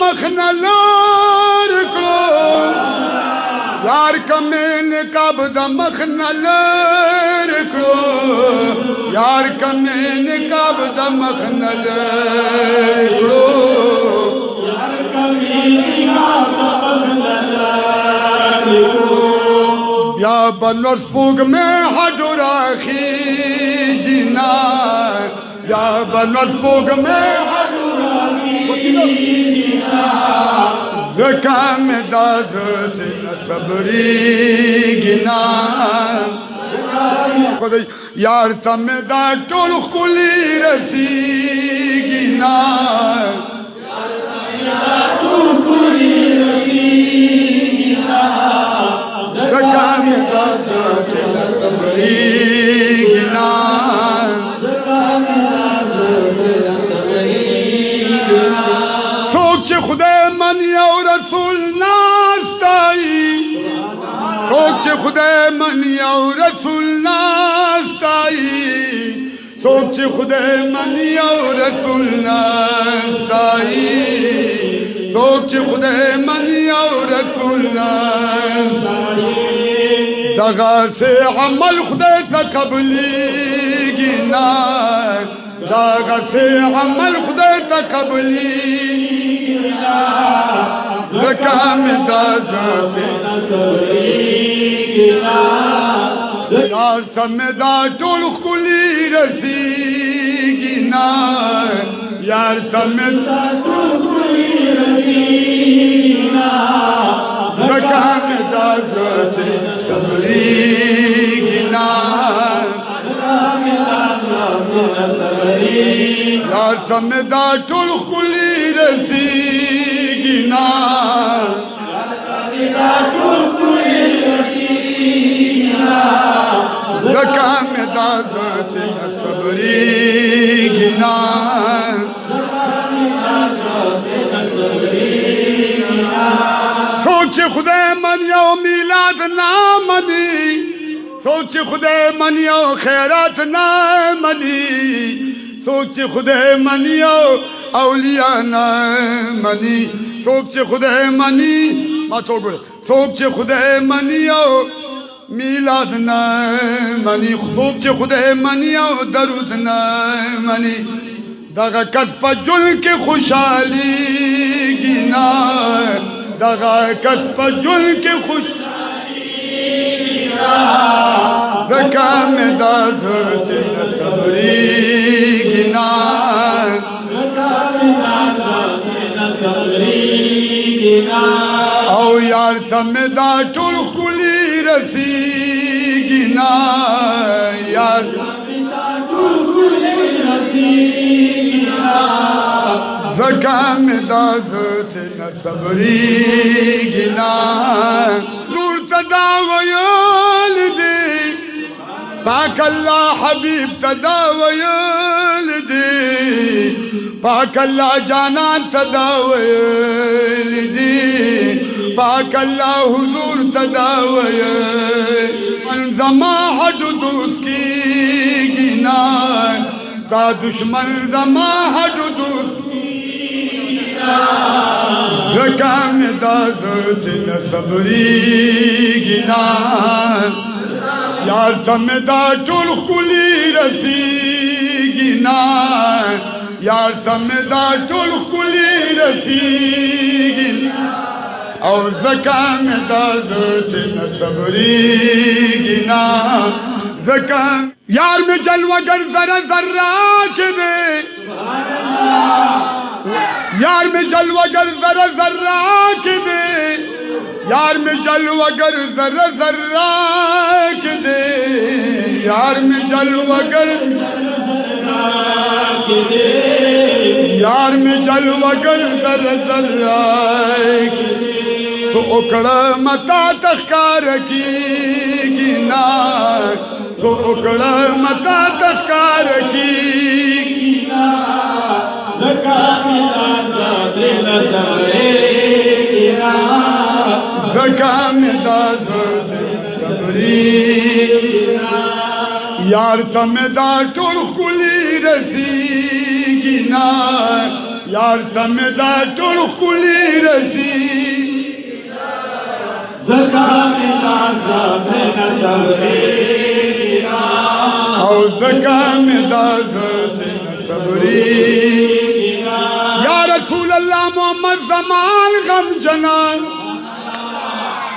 مخ نه لر کړو یار کمې نقاب د مخ نه لر کړو یار کمې نقاب د مخ نه لر کړو یار کمې نقاب د مخ نه لر کړو بیا بنور سپوږ مې هډو راخیږي نه بیا بنور سپوږ مې هډو راخیږي نه زکا میں دازت نصبری گنا یار تم دا ټول خلی رسی گنا زکا میں دازت نصبری گنا سوچ خدای من یا رسول ناستایی سوچ خدای من یا رسول ناستایی سوچ خدای من یا رسول ناستایی سوچ خدای من یا رسول ناستایی دغا سے عمل خدای تقبلی گنا دغا سے عمل خدای تقبلی زکا میں دازت یار تمہیں دا ټول خلی رسیگی نا یار تمہیں دا ټول خلی رسیگی نا زکا میں دازت صبریگی نا یار تمہیں دا ټول خلی رسیگی نا زکا میں دازت صبریگی نا سوچ خدای من یو میلاد نا منی سوچ خدای من یو خیرات نا منی سوچ خدای من یو اولیاء نا منی سوچ خدای منی ما تو گوڑے سوچ خدای من یو میلاد نا منی سوچ خدای من یو درود نا منی دغا کس پا جل کے خوشحالی گینا دغا کس پا جل کے خوشحالی گینا زکا میں دازت صبری گنا او یار تم دا ټول خلی رسیگی نا یار زکا میں دازت صبریگی نا دور تداویل دی پاک اللہ حبیب تداویل دی پاک اللہ جانان تداویل دی پاک اللہ حضور تداویل من زما ہڈو دوست کی گنا سا دشمن زما ہڈو دوست کی گنا زکا میں دازت صبری گنا یار تمہیں دا ټول خلی رسیگی نا یار تمہیں دا ټول خلی رسیگی او زکا میں دازت صبریگی نا زکا یار میں جلوہ گر ذرہ ذرہ کے دے یار میں جلوہ گر ذرہ ذرہ کے دے یار میں جلوہ گر ذرہ ذرہ کے دے یار میں جلوہ گر یار میں جلوہ گر ذرہ ذرہ سو اکڑا متا تخکار کی گنا سو اکڑا متا تخکار کی زکا میں دازت صبری یار تمہیں دا ټول خلی رسیگی نا یار تمدا ټول خولي رسی زکامدا زبن صبری او زکامدا زتن صبری یا رسول اللہ محمد زمان غم جنا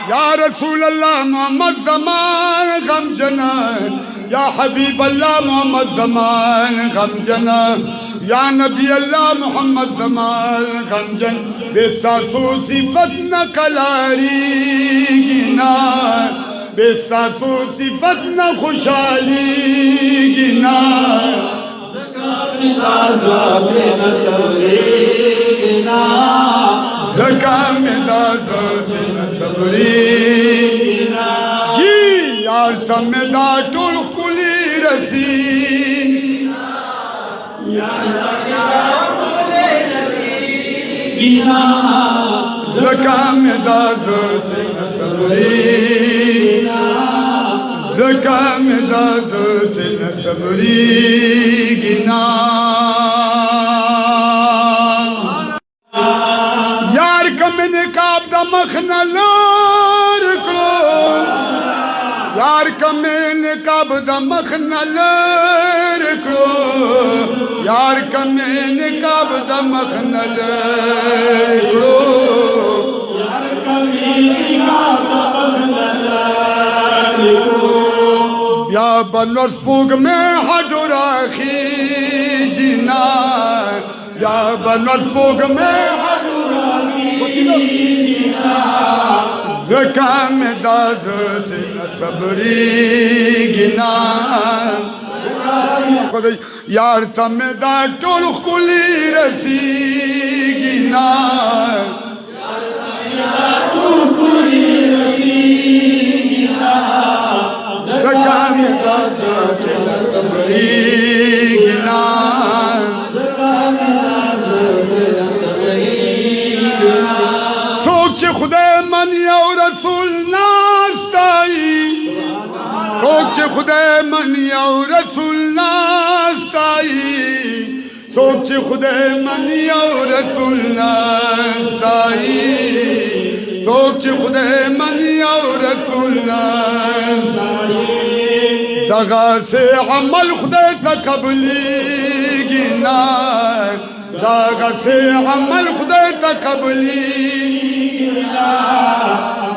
یا رسول اللہ محمد زمان غم جنا یا حبیب اللہ محمد زمان غم جنا یا نبی اللہ محمد زمان غم جن بیستاسو صفت نقلاری گنا بیستاسو صفت نخوشالی گنا زکامدا زبن صبری زکامدا زتن صبری جی یار تمدا ټول خولي رسی زکامدا زتن صبری زکامدا زتن صبری گنا یار کم نقاب دا مخنا لار کړو یار کم نقاب دا مخنا لار کړو یار کم نقاب دا مخنا لار کړو بیا بنور سپوږ مې هډو راخي جنا بیا بنور سپوږ مې زکامدا زتن صبری گنا یار تمدا ټول خولي رسی گنا زکامدا زتن صبری گنا سوچ خدای منی او رسول ناستایی سوچ خدای منی او رسول ناستایی سوچ خدای منی او رسول ناستایی سوچ خدای منی او رسول ناستایی دغا سے عمل خدای تقبلی گنا دغا سے عمل خدای تقبلی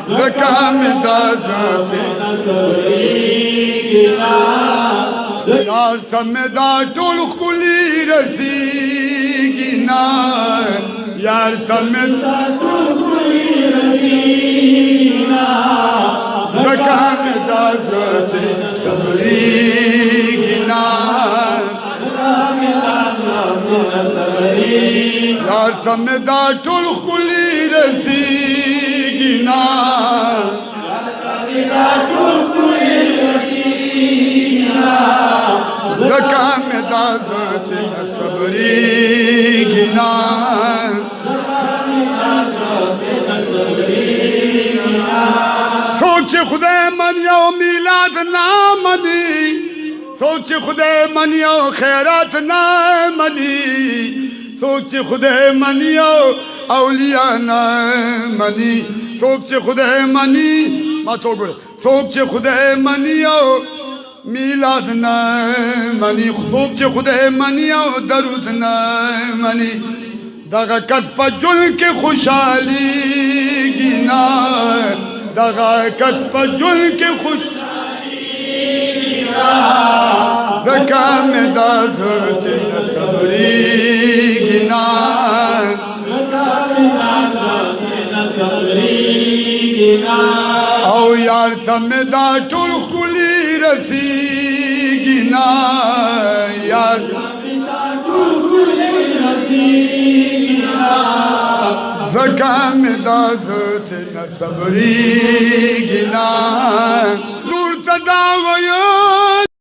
زکامدا زتن یار تمدا ټول خولي رسی گنا یار تمدا ټول خولي رسی زکامدا زتن صبری گنا یار تمدا ټول خولي رسی گنا زکامدا زتن صبری گنا سوچ خدای من یو میلاد نامنی سوچ خدای من یو خیرات نامنی سوچ خدای من یو اولیاء نامنی سوچ خدای منی ما تو ګور سوچ خدای منی یو میلاد نامنی سوچ خدای منی یو درود نامنی دغه کس په جون کې خوشحالي گنا دغه کس په جون کې خوشحالي زکامدا زتن صبری گنا او یار تمدا ټول خولي رسی گنا یار زکامدا زتن صبری گنا نور صدا ویو